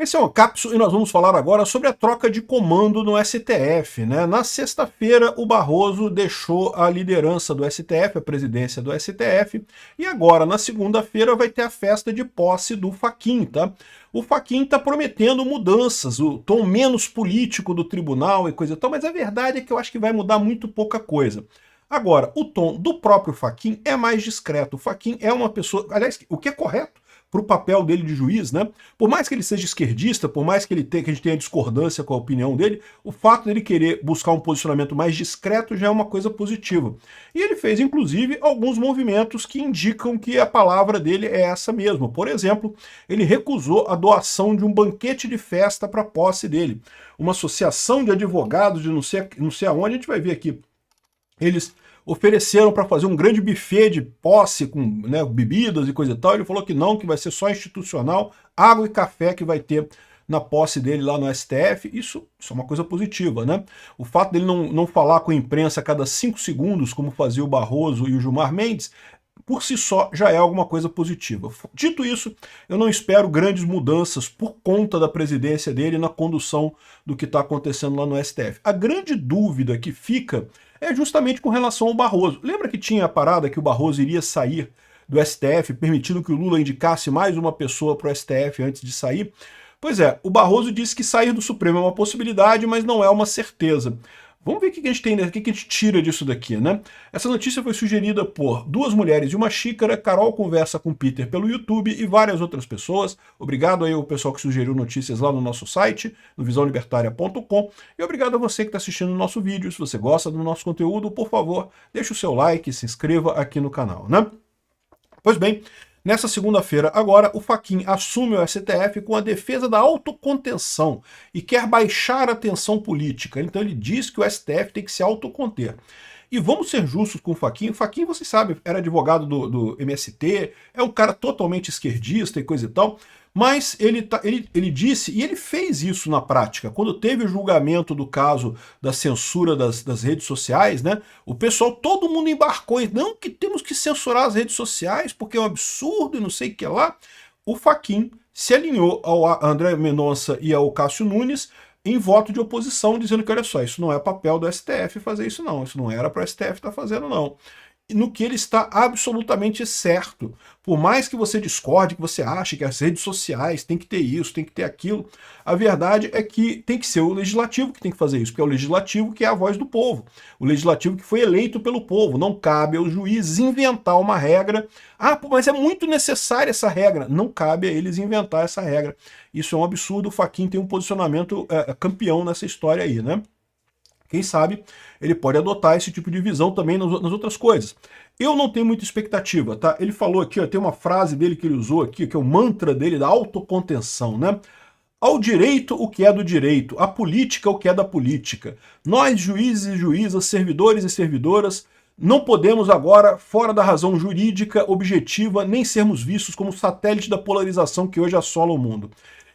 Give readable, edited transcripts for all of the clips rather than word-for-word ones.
Esse é uma cápsula e nós vamos falar agora sobre a troca de comando no STF, né? Na sexta-feira, o Barroso deixou a liderança do STF, a presidência do STF, e agora, na segunda-feira, vai ter a festa de posse do Fachin, tá? O Fachin está prometendo mudanças, o tom menos político do tribunal e coisa e tal, mas a verdade é que eu acho que vai mudar muito pouca coisa. Agora, o tom do próprio Fachin é mais discreto. O Fachin é uma pessoa, aliás, o que é correto para o papel dele de juiz, né? Por mais que ele seja esquerdista, por mais que a gente tenha discordância com a opinião dele, o fato dele querer buscar um posicionamento mais discreto já é uma coisa positiva. E ele fez, inclusive, alguns movimentos que indicam que a palavra dele é essa mesmo. Por exemplo, ele recusou a doação de um banquete de festa para a posse dele. Uma associação de advogados de não sei aonde, a gente vai ver aqui. Eles ofereceram para fazer um grande buffet de posse com, né, bebidas e coisa e tal. Ele falou que não, que vai ser só institucional, água e café que vai ter na posse dele lá no STF. Isso é uma coisa positiva, né? O fato dele não falar com a imprensa a cada 5 segundos, como fazia o Barroso e o Gilmar Mendes, por si só já é alguma coisa positiva. Dito isso, eu não espero grandes mudanças por conta da presidência dele na condução do que está acontecendo lá no STF. A grande dúvida que fica é justamente com relação ao Barroso. Lembra que tinha a parada que o Barroso iria sair do STF, permitindo que o Lula indicasse mais uma pessoa para o STF antes de sair? Pois é, o Barroso disse que sair do Supremo é uma possibilidade, mas não é uma certeza. Vamos ver o que a gente tem, o que a gente tira disso daqui, né? Essa notícia foi sugerida por Duas Mulheres e uma Xícara, Carol conversa com Peter pelo YouTube e várias outras pessoas. Obrigado aí ao pessoal que sugeriu notícias lá no nosso site, no visãolibertaria.com. E obrigado a você que está assistindo o nosso vídeo. Se você gosta do nosso conteúdo, por favor, deixe o seu like, se inscreva aqui no canal, né? Pois bem, nessa segunda-feira, agora, o Fachin assume o STF com a defesa da autocontenção e quer baixar a tensão política. Então ele diz que o STF tem que se autoconter. E vamos ser justos com o Fachin. O Fachin, vocês sabem, era advogado do MST, é um cara totalmente esquerdista e coisa e tal, mas ele disse, e ele fez isso na prática, quando teve o julgamento do caso da censura das redes sociais, né? O pessoal, todo mundo embarcou em, não, que temos que censurar as redes sociais, porque é um absurdo e não sei o que lá. O Fachin se alinhou ao André Mendonça e ao Cássio Nunes em voto de oposição, dizendo que, olha só, isso não é papel do STF fazer isso não, isso não era para o STF estar fazendo não. No que ele está absolutamente certo. Por mais que você discorde, que você ache que as redes sociais tem que ter isso, tem que ter aquilo, a verdade é que tem que ser o legislativo que tem que fazer isso, porque é o legislativo que é a voz do povo, o legislativo que foi eleito pelo povo. Não cabe ao juiz inventar uma regra. Ah, mas é muito necessária essa regra. Não cabe a eles inventar essa regra. Isso é um absurdo. O Fachin tem um posicionamento campeão nessa história aí, né? Quem sabe ele pode adotar esse tipo de visão também nas outras coisas. Eu não tenho muita expectativa, tá? Ele falou aqui, ó, tem uma frase dele que ele usou aqui, que é o mantra dele da autocontenção, né? Ao direito o que é do direito, à política o que é da política. Nós, juízes e juízas, servidores e servidoras, não podemos agora, fora da razão jurídica objetiva, nem sermos vistos como satélite da polarização que hoje assola o mundo.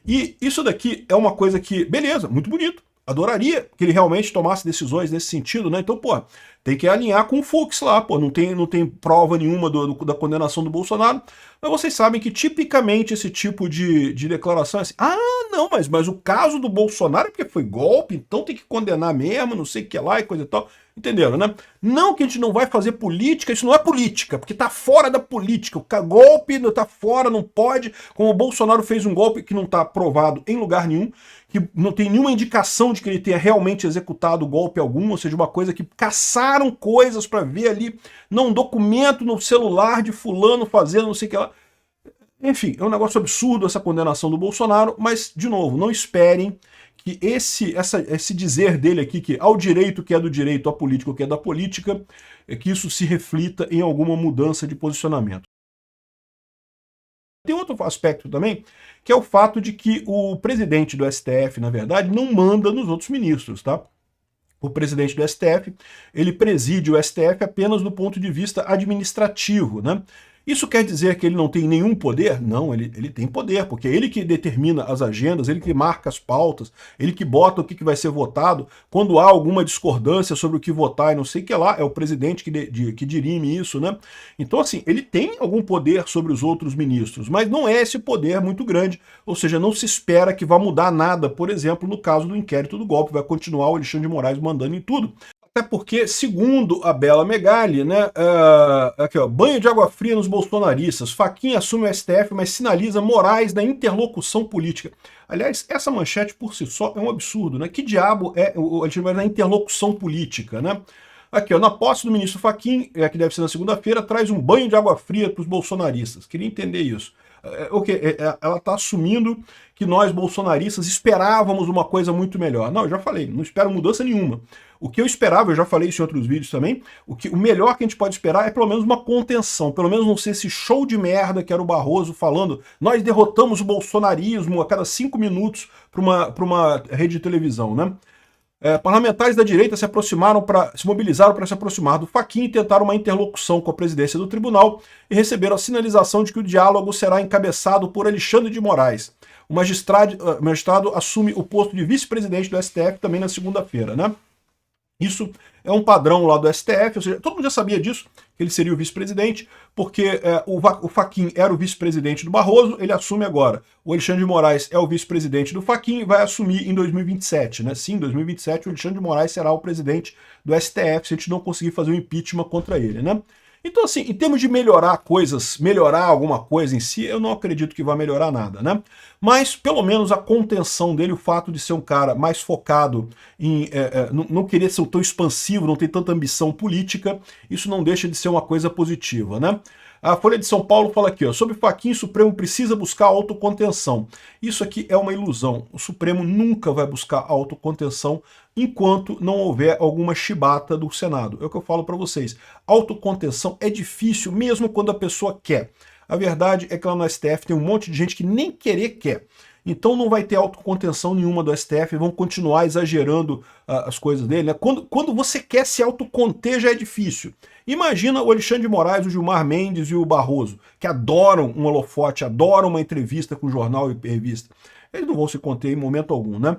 E isso daqui é uma coisa que, beleza, muito bonito. Adoraria que ele realmente tomasse decisões nesse sentido, né? Então, pô, tem que alinhar com o Fux lá, pô, não tem prova nenhuma da condenação do Bolsonaro, mas vocês sabem que tipicamente esse tipo de declaração é assim, ah, não, mas o caso do Bolsonaro é porque foi golpe, então tem que condenar mesmo, não sei o que lá e coisa e tal. Entenderam, né? Não que a gente não vai fazer política, isso não é política, porque tá fora da política. O golpe tá fora, não pode. Como o Bolsonaro fez um golpe que não tá aprovado em lugar nenhum, que não tem nenhuma indicação de que ele tenha realmente executado golpe algum, ou seja, uma coisa que caçaram coisas para ver ali, não, um documento no celular de fulano fazendo não sei o que lá. Enfim, é um negócio absurdo essa condenação do Bolsonaro, mas, de novo, não esperem que esse dizer dele aqui, que ao direito que é do direito, à política que é da política, é que isso se reflita em alguma mudança de posicionamento. Tem outro aspecto também, que é o fato de que o presidente do STF, na verdade, não manda nos outros ministros, tá? O presidente do STF, ele preside o STF apenas do ponto de vista administrativo, né? Isso quer dizer que ele não tem nenhum poder? Não, ele tem poder, porque é ele que determina as agendas, ele que marca as pautas, ele que bota o que vai ser votado. Quando há alguma discordância sobre o que votar e não sei o que lá, é o presidente que dirime isso, né? Então, assim, ele tem algum poder sobre os outros ministros, mas não é esse poder muito grande, ou seja, não se espera que vá mudar nada, por exemplo, no caso do inquérito do golpe, vai continuar o Alexandre de Moraes mandando em tudo. Até porque, segundo a Bela Megali, né, aqui, ó, banho de água fria nos bolsonaristas, Fachin assume o STF, mas sinaliza Moraes na interlocução política. Aliás, essa manchete por si só é um absurdo, né? Que diabo é o Alexandre Moraes na interlocução política, né? Aqui, ó, na posse do ministro Fachin, que deve ser na segunda-feira, traz um banho de água fria para os bolsonaristas. Queria entender isso. Ela está assumindo que nós, bolsonaristas, esperávamos uma coisa muito melhor. Não, eu já falei, não espero mudança nenhuma. O que eu esperava, eu já falei isso em outros vídeos também, o melhor que a gente pode esperar é pelo menos uma contenção, pelo menos não ser esse show de merda que era o Barroso falando, nós derrotamos o bolsonarismo a cada 5 minutos para uma rede de televisão, né? Parlamentares da direita se mobilizaram para se aproximar do Fachin e tentaram uma interlocução com a presidência do tribunal e receberam a sinalização de que o diálogo será encabeçado por Alexandre de Moraes. O magistrado assume o posto de vice-presidente do STF também na segunda-feira, né? Isso é um padrão lá do STF, ou seja, todo mundo já sabia disso, que ele seria o vice-presidente, porque o Fachin era o vice-presidente do Barroso, ele assume agora. O Alexandre de Moraes é o vice-presidente do Fachin e vai assumir em 2027, né? Sim, em 2027 o Alexandre de Moraes será o presidente do STF, se a gente não conseguir fazer um impeachment contra ele, né? Então, assim, em termos de melhorar alguma coisa em si, eu não acredito que vai melhorar nada, né? Mas, pelo menos, a contenção dele, o fato de ser um cara mais focado em não querer ser tão expansivo, não ter tanta ambição política, isso não deixa de ser uma coisa positiva, né? A Folha de São Paulo fala aqui, ó, sobre Fachin, o Supremo precisa buscar autocontenção. Isso aqui é uma ilusão. O Supremo nunca vai buscar autocontenção enquanto não houver alguma chibata do Senado. É o que eu falo para vocês. Autocontenção é difícil mesmo quando a pessoa quer. A verdade é que lá no STF tem um monte de gente que nem querer quer. Então não vai ter autocontenção nenhuma do STF, vão continuar exagerando as coisas dele, né? Quando você quer se autoconter já é difícil. Imagina o Alexandre de Moraes, o Gilmar Mendes e o Barroso, que adoram um holofote, adoram uma entrevista com jornal e revista. Eles não vão se conter em momento algum, né?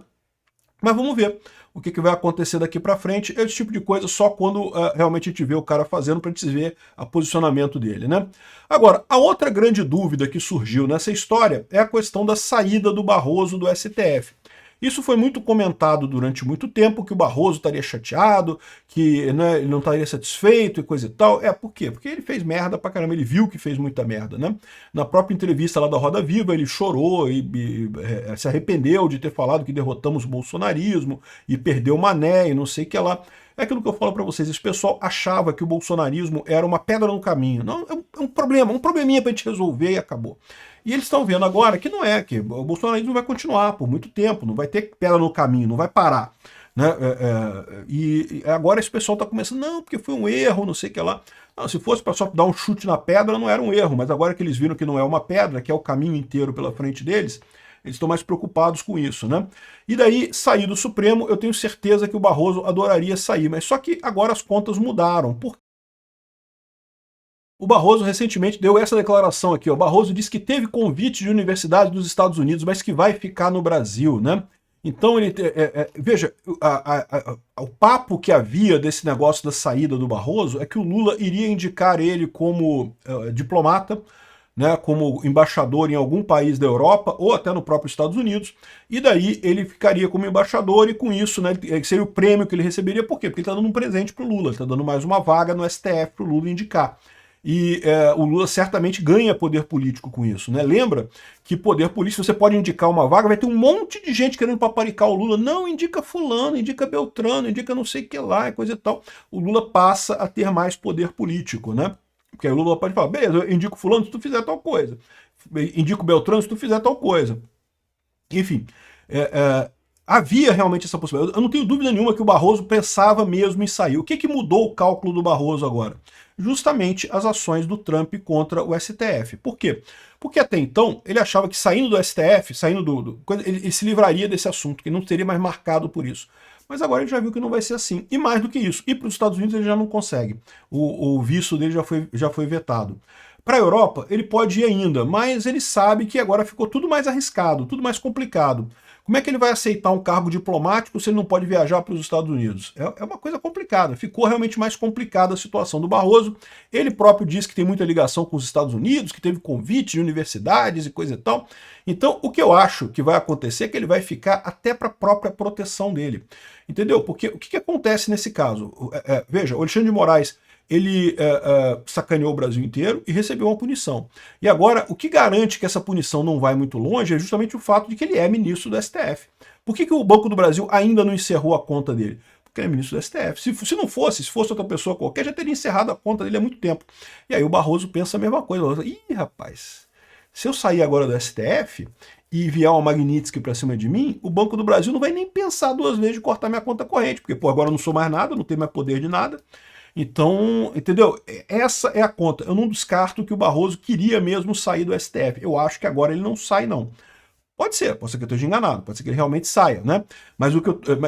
Mas vamos ver o que vai acontecer daqui para frente. Esse tipo de coisa só quando realmente a gente vê o cara fazendo para a gente ver o posicionamento dele, né? Agora, a outra grande dúvida que surgiu nessa história é a questão da saída do Barroso do STF. Isso foi muito comentado durante muito tempo, que o Barroso estaria chateado, que né, ele não estaria satisfeito e coisa e tal. Por quê? Porque ele fez merda pra caramba, ele viu que fez muita merda, né? Na própria entrevista lá da Roda Viva, ele chorou e se arrependeu de ter falado que derrotamos o bolsonarismo e perdeu o Mané e não sei o que lá. É aquilo que eu falo para vocês, esse pessoal achava que o bolsonarismo era uma pedra no caminho. Não, é um problema, um probleminha pra gente resolver e acabou. E eles estão vendo agora que não é, que o bolsonarismo vai continuar por muito tempo, não vai ter pedra no caminho, não vai parar. Né? E agora esse pessoal está começando, não, porque foi um erro, não sei o que lá. Não, se fosse para só dar um chute na pedra, não era um erro, mas agora que eles viram que não é uma pedra, que é o caminho inteiro pela frente deles, eles estão mais preocupados com isso, né? E daí, sair do Supremo, eu tenho certeza que o Barroso adoraria sair, mas só que agora as contas mudaram. Por O Barroso recentemente deu essa declaração aqui. O Barroso disse que teve convite de universidade dos Estados Unidos, mas que vai ficar no Brasil, né? Então, veja, o papo que havia desse negócio da saída do Barroso é que o Lula iria indicar ele como diplomata, né, como embaixador em algum país da Europa, ou até no próprio Estados Unidos, e daí ele ficaria como embaixador, e com isso, né, seria o prêmio que ele receberia. Por quê? Porque ele está dando um presente para o Lula, ele está dando mais uma vaga no STF para o Lula indicar. E o Lula certamente ganha poder político com isso, né? Lembra que poder político, você pode indicar uma vaga, vai ter um monte de gente querendo paparicar o Lula. Não, indica fulano, indica Beltrano, indica não sei o que lá, coisa e tal. O Lula passa a ter mais poder político, né? Porque aí o Lula pode falar, beleza, eu indico fulano se tu fizer tal coisa. Indico Beltrano se tu fizer tal coisa. Enfim, havia realmente essa possibilidade. Eu não tenho dúvida nenhuma que o Barroso pensava mesmo em sair. O que mudou o cálculo do Barroso agora? Justamente as ações do Trump contra o STF. Por quê? Porque até então ele achava que saindo do STF, ele se livraria desse assunto, que não seria mais marcado por isso. Mas agora ele já viu que não vai ser assim. E mais do que isso, ir para os Estados Unidos ele já não consegue. O visto dele já foi vetado. Para a Europa, ele pode ir ainda, mas ele sabe que agora ficou tudo mais arriscado, tudo mais complicado. Como é que ele vai aceitar um cargo diplomático se ele não pode viajar para os Estados Unidos? É uma coisa complicada. Ficou realmente mais complicada a situação do Barroso. Ele próprio disse que tem muita ligação com os Estados Unidos, que teve convite de universidades e coisa e tal. Então, o que eu acho que vai acontecer é que ele vai ficar até para a própria proteção dele. Entendeu? Porque o que acontece nesse caso? Veja, o Alexandre de Moraes, ele sacaneou o Brasil inteiro e recebeu uma punição. E agora, o que garante que essa punição não vai muito longe é justamente o fato de que ele é ministro do STF. Por que o Banco do Brasil ainda não encerrou a conta dele? Porque ele é ministro do STF. Se não fosse, se fosse outra pessoa qualquer, já teria encerrado a conta dele há muito tempo. E aí o Barroso pensa a mesma coisa. Ih, rapaz, se eu sair agora do STF e enviar uma Magnitsky para cima de mim, o Banco do Brasil não vai nem pensar duas vezes de cortar minha conta corrente, porque pô, agora eu não sou mais nada, não tenho mais poder de nada. Então, entendeu? Essa é a conta. Eu não descarto que o Barroso queria mesmo sair do STF. Eu acho que agora ele não sai, não. Pode ser que eu esteja enganado, pode ser que ele realmente saia, né? Mas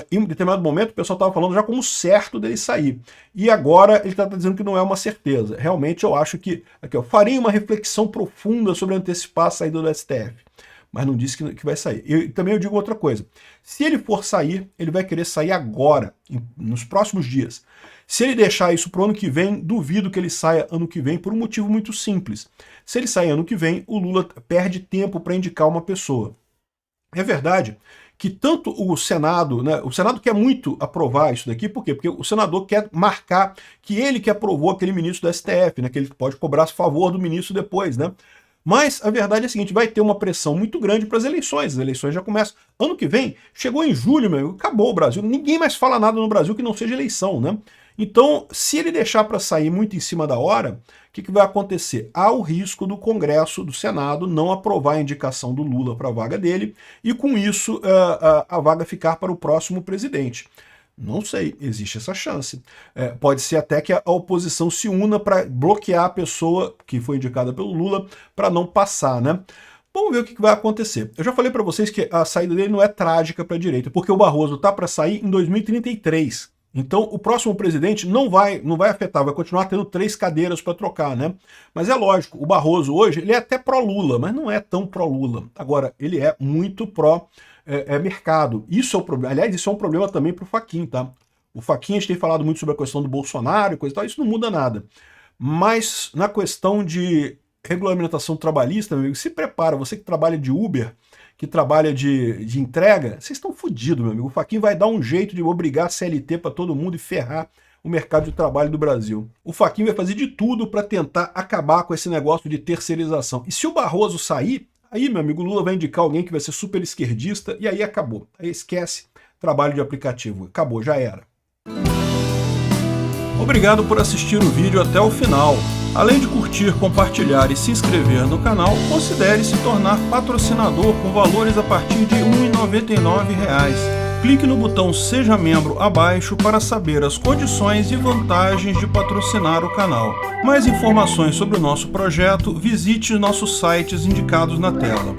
em um determinado momento o pessoal estava falando já como certo dele sair. E agora ele está dizendo que não é uma certeza. Realmente eu acho que... Aqui, eu farei uma reflexão profunda sobre antecipar a saída do STF. Mas não disse que vai sair. Também eu digo outra coisa. Se ele for sair, ele vai querer sair agora, nos próximos dias. Se ele deixar isso para o ano que vem, duvido que ele saia ano que vem por um motivo muito simples. Se ele sair ano que vem, o Lula perde tempo para indicar uma pessoa. É verdade que tanto o Senado, né, o Senado quer muito aprovar isso daqui, por quê? Porque o senador quer marcar que ele que aprovou aquele ministro do STF, né, que ele pode cobrar a favor do ministro depois, né? Mas a verdade é a seguinte, vai ter uma pressão muito grande para as eleições já começam. Ano que vem, chegou em julho, meu amigo, acabou o Brasil, ninguém mais fala nada no Brasil que não seja eleição, né? Então, se ele deixar para sair muito em cima da hora, o que vai acontecer? Há o risco do Congresso, do Senado, não aprovar a indicação do Lula para a vaga dele, e com isso a vaga ficar para o próximo presidente. Não sei, existe essa chance. Pode ser até que a oposição se una para bloquear a pessoa que foi indicada pelo Lula para não passar, né? Vamos ver o que vai acontecer. Eu já falei para vocês que a saída dele não é trágica para a direita, porque o Barroso está para sair em 2033. Então o próximo presidente não vai afetar, vai continuar tendo 3 cadeiras para trocar, né? Mas é lógico, o Barroso hoje, ele é até pró-Lula, mas não é tão pró-Lula. Agora, ele é muito pró-mercado. Isso é o problema. Aliás, isso é um problema também para o Fachin, tá? O Fachin, a gente tem falado muito sobre a questão do Bolsonaro e coisa e tal, isso não muda nada. Mas na questão de regulamentação trabalhista, meu amigo, se prepara, você que trabalha de Uber, que trabalha de entrega, vocês estão fodidos, meu amigo. O Fachin vai dar um jeito de obrigar a CLT para todo mundo e ferrar o mercado de trabalho do Brasil. O Fachin vai fazer de tudo para tentar acabar com esse negócio de terceirização. E se o Barroso sair, aí, meu amigo, o Lula vai indicar alguém que vai ser super esquerdista e aí acabou. Aí esquece trabalho de aplicativo. Acabou, já era. Obrigado por assistir o vídeo até o final. Além de curtir, compartilhar e se inscrever no canal, considere se tornar patrocinador com valores a partir de R$ 1,99. Clique no botão Seja Membro abaixo para saber as condições e vantagens de patrocinar o canal. Mais informações sobre o nosso projeto, visite nossos sites indicados na tela.